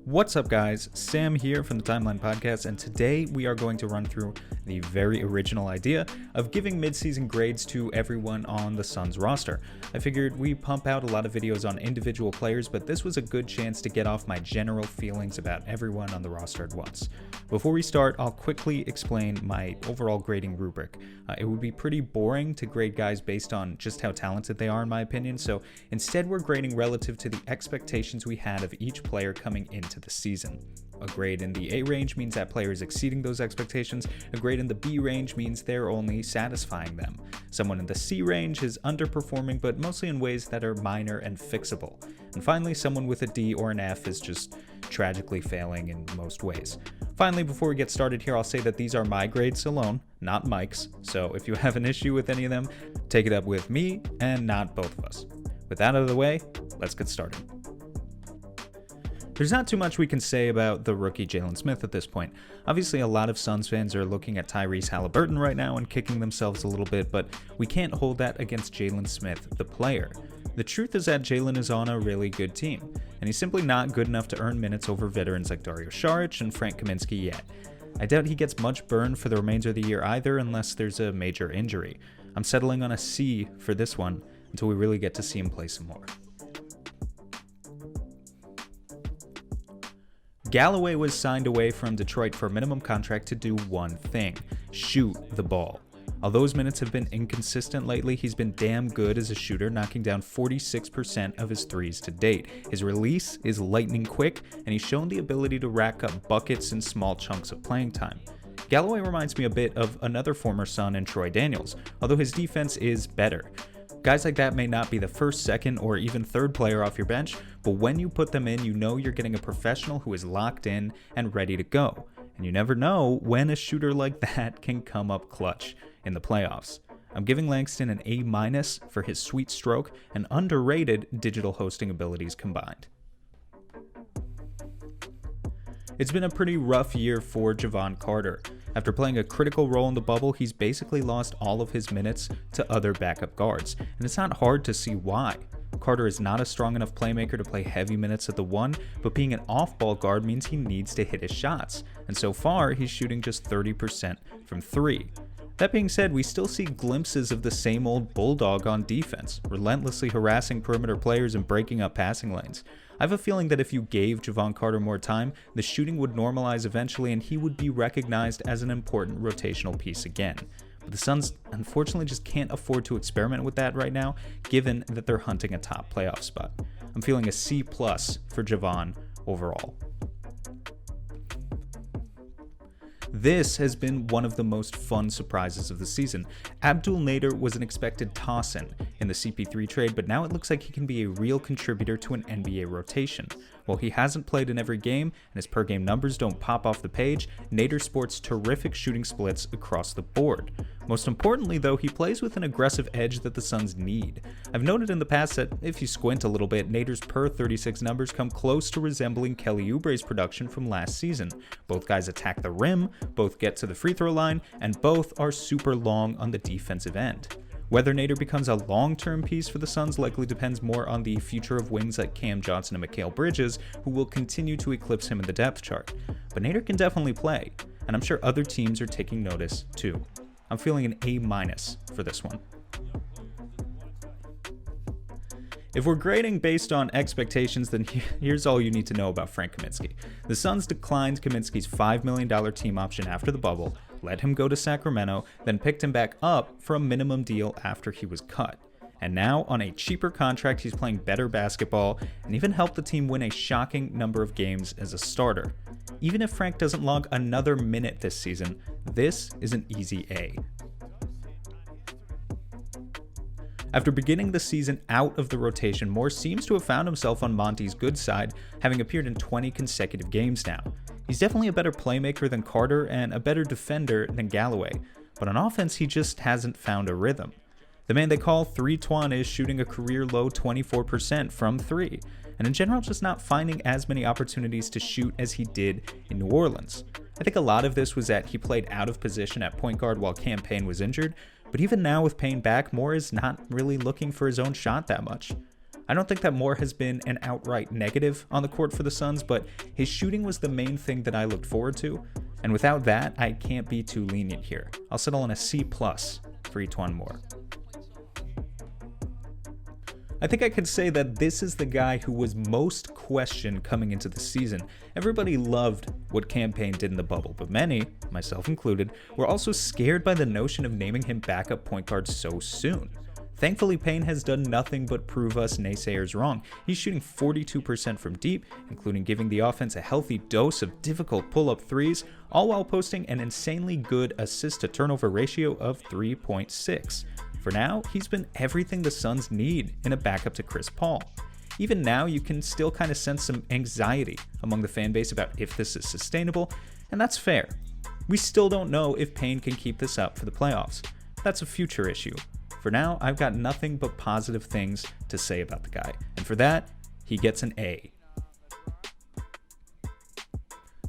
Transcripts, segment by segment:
What's up, guys? Sam here from the Timeline Podcast, and today we are going to run through the very original idea of giving mid-season grades to everyone on the Suns roster. I figured we pump out a lot of videos on individual players, but this was a good chance to get off my general feelings about everyone on the roster at once. Before we start, I'll quickly explain my overall grading rubric. It would be pretty boring to grade guys based on just how talented they are, in my opinion, so instead we're grading relative to the expectations we had of each player coming into the season. A grade in the A range means that player is exceeding those expectations. A grade in the B range means they're only satisfying them. Someone in the C range is underperforming, but mostly in ways that are minor and fixable. And finally, someone with a D or an F is just tragically failing in most ways. Finally, before we get started here, I'll say that these are my grades alone, not Mike's. So if you have an issue with any of them, take it up with me and not both of us. With that out of the way, let's get started. There's not too much we can say about the rookie Jalen Smith at this point. Obviously, a lot of Suns fans are looking at Tyrese Halliburton right now and kicking themselves a little bit, but we can't hold that against Jalen Smith, the player. The truth is that Jalen is on a really good team, and he's simply not good enough to earn minutes over veterans like Dario Saric and Frank Kaminsky yet. I doubt he gets much burn for the remainder of the year either, unless there's a major injury. I'm settling on a C for this one until we really get to see him play some more. Galloway was signed away from Detroit for a minimum contract to do one thing: shoot the ball. Although his minutes have been inconsistent lately, he's been damn good as a shooter, knocking down 46% of his threes to date. His release is lightning quick, and he's shown the ability to rack up buckets in small chunks of playing time. Galloway reminds me a bit of another former Sun in Troy Daniels, although his defense is better. Guys like that may not be the first, second, or even third player off your bench, but when you put them in, you know you're getting a professional who is locked in and ready to go. And you never know when a shooter like that can come up clutch in the playoffs. I'm giving Langston an A- for his sweet stroke and underrated digital hosting abilities combined. It's been a pretty rough year for Javon Carter. After playing a critical role in the bubble, he's basically lost all of his minutes to other backup guards, and it's not hard to see why. Carter is not a strong enough playmaker to play heavy minutes at the one, but being an off-ball guard means he needs to hit his shots, and so far he's shooting just 30% from three. That being said, we still see glimpses of the same old bulldog on defense, relentlessly harassing perimeter players and breaking up passing lanes. I have a feeling that if you gave Javon Carter more time, the shooting would normalize eventually and he would be recognized as an important rotational piece again. But the Suns unfortunately just can't afford to experiment with that right now, given that they're hunting a top playoff spot. I'm feeling a C+ for Javon overall. This has been one of the most fun surprises of the season. Abdul Nader was an expected toss-in in the CP3 trade, but now it looks like he can be a real contributor to an NBA rotation. While he hasn't played in every game and his per-game numbers don't pop off the page, Nader sports terrific shooting splits across the board. Most importantly, though, he plays with an aggressive edge that the Suns need. I've noted in the past that if you squint a little bit, Nader's per 36 numbers come close to resembling Kelly Oubre's production from last season. Both guys attack the rim, both get to the free throw line, and both are super long on the defensive end. Whether Nader becomes a long-term piece for the Suns likely depends more on the future of wings like Cam Johnson and Mikal Bridges, who will continue to eclipse him in the depth chart. But Nader can definitely play, and I'm sure other teams are taking notice too. I'm feeling an A- for this one. If we're grading based on expectations, then here's all you need to know about Frank Kaminsky. The Suns declined Kaminsky's $5 million team option after the bubble, let him go to Sacramento, then picked him back up for a minimum deal after he was cut. And now, on a cheaper contract, he's playing better basketball and even helped the team win a shocking number of games as a starter. Even if Frank doesn't log another minute this season, this is an easy A. After beginning the season out of the rotation, Moore seems to have found himself on Monty's good side, having appeared in 20 consecutive games now. He's definitely a better playmaker than Carter and a better defender than Galloway, but on offense he just hasn't found a rhythm. The man they call 3-Twan is shooting a career-low 24% from three, and in general just not finding as many opportunities to shoot as he did in New Orleans. I think a lot of this was that he played out of position at point guard while Cam Payne was injured, but even now with Payne back, Moore is not really looking for his own shot that much. I don't think that Moore has been an outright negative on the court for the Suns, but his shooting was the main thing that I looked forward to, and without that, I can't be too lenient here. I'll settle on a C+ for E'Twaun Moore. I think I could say that this is the guy who was most questioned coming into the season. Everybody loved what Cam Payne did in the bubble, but many, myself included, were also scared by the notion of naming him backup point guard so soon. Thankfully, Payne has done nothing but prove us naysayers wrong. He's shooting 42% from deep, including giving the offense a healthy dose of difficult pull-up threes, all while posting an insanely good assist-to-turnover ratio of 3.6. For now, he's been everything the Suns need in a backup to Chris Paul. Even now, you can still kind of sense some anxiety among the fan base about if this is sustainable, and that's fair. We still don't know if Payne can keep this up for the playoffs. That's a future issue. For now, I've got nothing but positive things to say about the guy, and for that, he gets an A.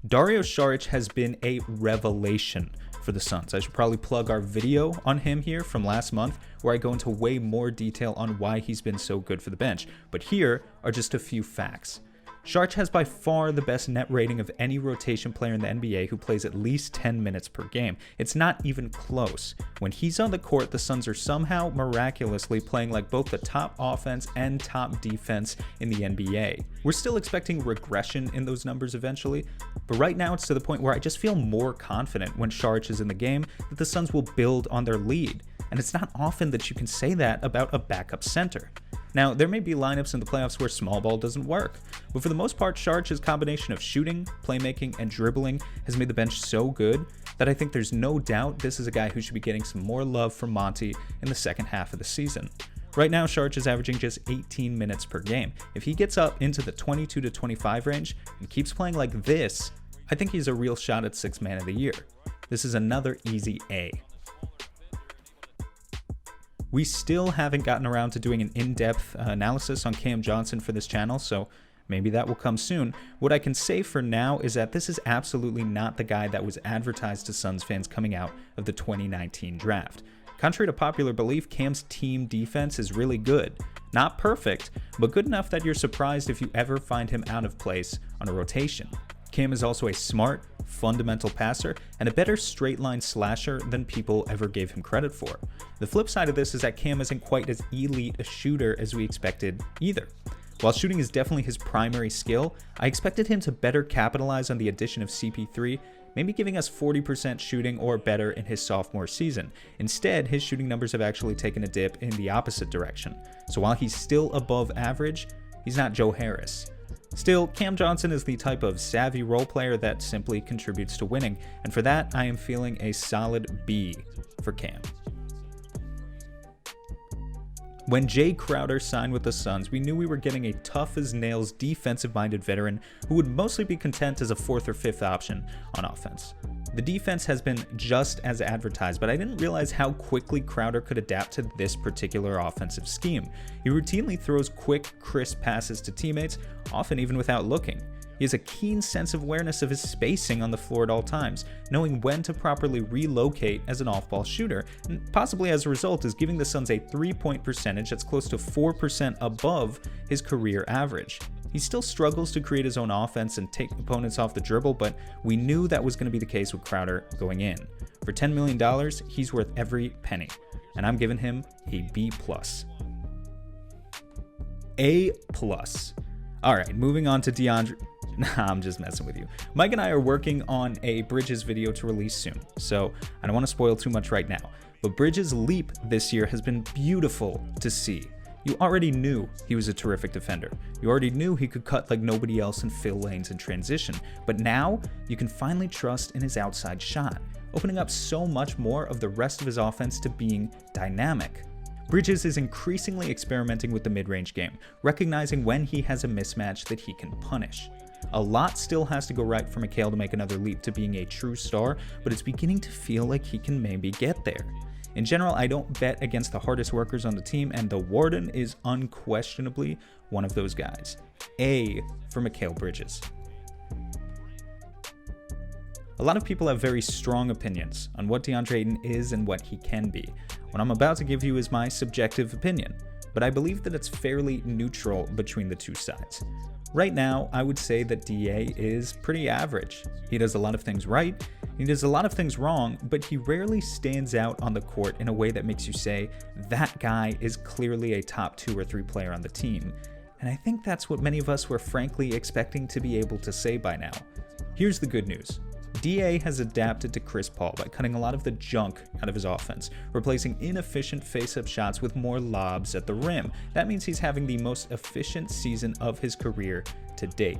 Dario Saric has been a revelation for the Suns. I should probably plug our video on him here from last month, where I go into way more detail on why he's been so good for the bench, but here are just a few facts. Saric has by far the best net rating of any rotation player in the NBA who plays at least 10 minutes per game. It's not even close. When he's on the court, the Suns are somehow miraculously playing like both the top offense and top defense in the NBA. We're still expecting regression in those numbers eventually, but right now it's to the point where I just feel more confident when Saric is in the game that the Suns will build on their lead. And it's not often that you can say that about a backup center. Now, there may be lineups in the playoffs where small ball doesn't work, but for the most part, Saric's combination of shooting, playmaking, and dribbling has made the bench so good that I think there's no doubt this is a guy who should be getting some more love from Monty in the second half of the season. Right now, Saric is averaging just 18 minutes per game. If he gets up into the 22 to 25 range and keeps playing like this, I think he's a real shot at Sixth Man of the Year. This is another easy A. We still haven't gotten around to doing an in-depth analysis on Cam Johnson for this channel, so maybe that will come soon. What I can say for now is that this is absolutely not the guy that was advertised to Suns fans coming out of the 2019 draft. Contrary to popular belief, Cam's team defense is really good. Not perfect, but good enough that you're surprised if you ever find him out of place on a rotation. Cam is also a smart, fundamental passer and a better straight-line slasher than people ever gave him credit for. The flip side of this is that Cam isn't quite as elite a shooter as we expected either. While shooting is definitely his primary skill, I expected him to better capitalize on the addition of CP3, maybe giving us 40% shooting or better in his sophomore season. Instead, his shooting numbers have actually taken a dip in the opposite direction. So while he's still above average, he's not Joe Harris. Still, Cam Johnson is the type of savvy role player that simply contributes to winning, and for that, I am feeling a solid B for Cam. When Jay Crowder signed with the Suns, we knew we were getting a tough-as-nails defensive-minded veteran who would mostly be content as a fourth or fifth option on offense. The defense has been just as advertised, but I didn't realize how quickly Crowder could adapt to this particular offensive scheme. He routinely throws quick, crisp passes to teammates, often even without looking. He has a keen sense of awareness of his spacing on the floor at all times, knowing when to properly relocate as an off-ball shooter, and possibly as a result is giving the Suns a three-point percentage that's close to 4% above his career average. He still struggles to create his own offense and take opponents off the dribble, but we knew that was going to be the case with Crowder going in. For $10 million, he's worth every penny, and I'm giving him a B+. A+. Alright, moving on to Deandre. Nah, I'm just messing with you. Mike and I are working on a Bridges video to release soon, so I don't want to spoil too much right now. But Bridges' leap this year has been beautiful to see. You already knew he was a terrific defender. You already knew he could cut like nobody else and fill lanes in transition. But now, you can finally trust in his outside shot, opening up so much more of the rest of his offense to being dynamic. Bridges is increasingly experimenting with the mid-range game, recognizing when he has a mismatch that he can punish. A lot still has to go right for Mikal to make another leap to being a true star, but it's beginning to feel like he can maybe get there. In general, I don't bet against the hardest workers on the team, and the Warden is unquestionably one of those guys. A for Mikal Bridges. A lot of people have very strong opinions on what Deandre Ayton is and what he can be. What I'm about to give you is my subjective opinion. but I believe that it's fairly neutral between the two sides. Right now, I would say that DA is pretty average. He does a lot of things right, he does a lot of things wrong, but he rarely stands out on the court in a way that makes you say, that guy is clearly a top 2 or 3 player on the team. And I think that's what many of us were frankly expecting to be able to say by now. Here's the good news. DA has adapted to Chris Paul by cutting a lot of the junk out of his offense, replacing inefficient face-up shots with more lobs at the rim. That means he's having the most efficient season of his career to date.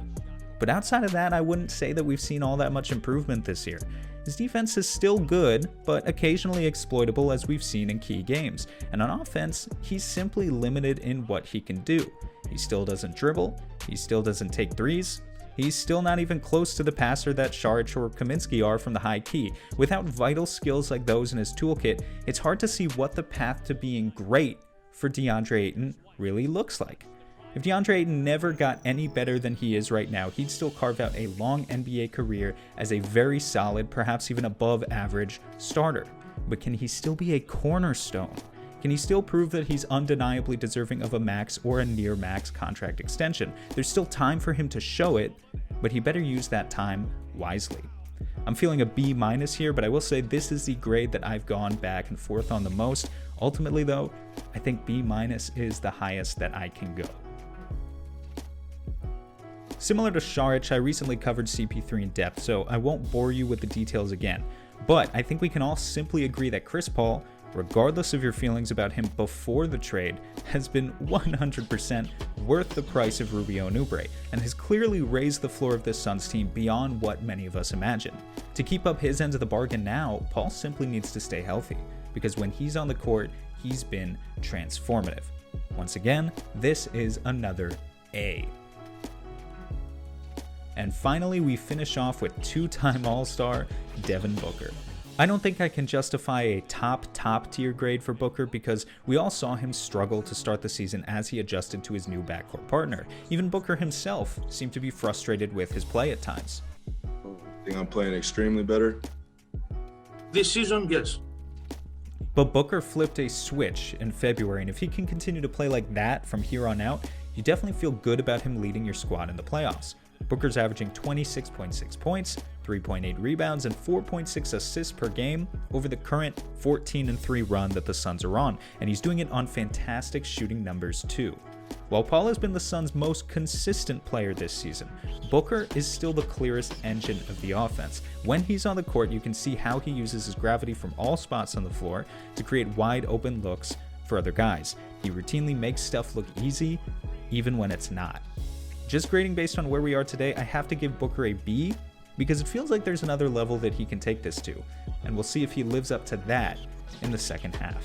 But outside of that, I wouldn't say that we've seen all that much improvement this year. His defense is still good, but occasionally exploitable as we've seen in key games. And on offense, he's simply limited in what he can do. He still doesn't dribble, he still doesn't take threes, he's still not even close to the passer that Saric or Kaminsky are from the high key. Without vital skills like those in his toolkit, it's hard to see what the path to being great for Deandre Ayton really looks like. If Deandre Ayton never got any better than he is right now, he'd still carve out a long NBA career as a very solid, perhaps even above average starter. But can he still be a cornerstone? Can he still prove that he's undeniably deserving of a max or a near max contract extension? There's still time for him to show it, but he better use that time wisely. I'm feeling a B- here, but I will say this is the grade that I've gone back and forth on the most. Ultimately though, I think B- is the highest that I can go. Similar to Saric, I recently covered CP3 in depth, so I won't bore you with the details again. But I think we can all simply agree that Chris Paul, regardless of your feelings about him before the trade, has been 100% worth the price of Rubio Oubre, and has clearly raised the floor of this Suns team beyond what many of us imagine. To keep up his end of the bargain now, Paul simply needs to stay healthy, because when he's on the court, he's been transformative. Once again, this is another A. And finally, we finish off with two-time All-Star Devin Booker. I don't think I can justify a top tier grade for Booker because we all saw him struggle to start the season as he adjusted to his new backcourt partner. Even Booker himself seemed to be frustrated with his play at times. I think I'm playing extremely better. This season, yes. But Booker flipped a switch in February, and if he can continue to play like that from here on out, you definitely feel good about him leading your squad in the playoffs. Booker's averaging 26.6 points, 3.8 rebounds, and 4.6 assists per game over the current 14-3 run that the Suns are on, and he's doing it on fantastic shooting numbers too. While Paul has been the Suns' most consistent player this season, Booker is still the clearest engine of the offense. When he's on the court, you can see how he uses his gravity from all spots on the floor to create wide open looks for other guys. He routinely makes stuff look easy, even when it's not. Just grading based on where we are today, I have to give Booker a B because it feels like there's another level that he can take this to, and we'll see if he lives up to that in the second half.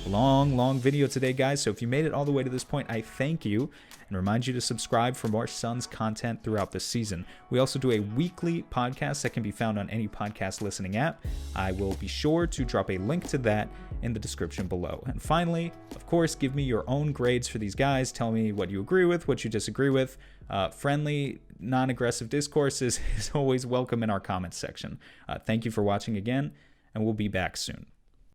Long video today, guys, so if you made it all the way to this point, I thank you and remind you to subscribe for more Suns content throughout the season. We also do a weekly podcast that can be found on any podcast listening app. I will be sure to drop a link to that in the description below. And finally, of course, give me your own grades for these guys. Tell me what you agree with, what you disagree with. Friendly, non-aggressive discourse is always welcome in our comments section. Thank you for watching again, and we'll be back soon.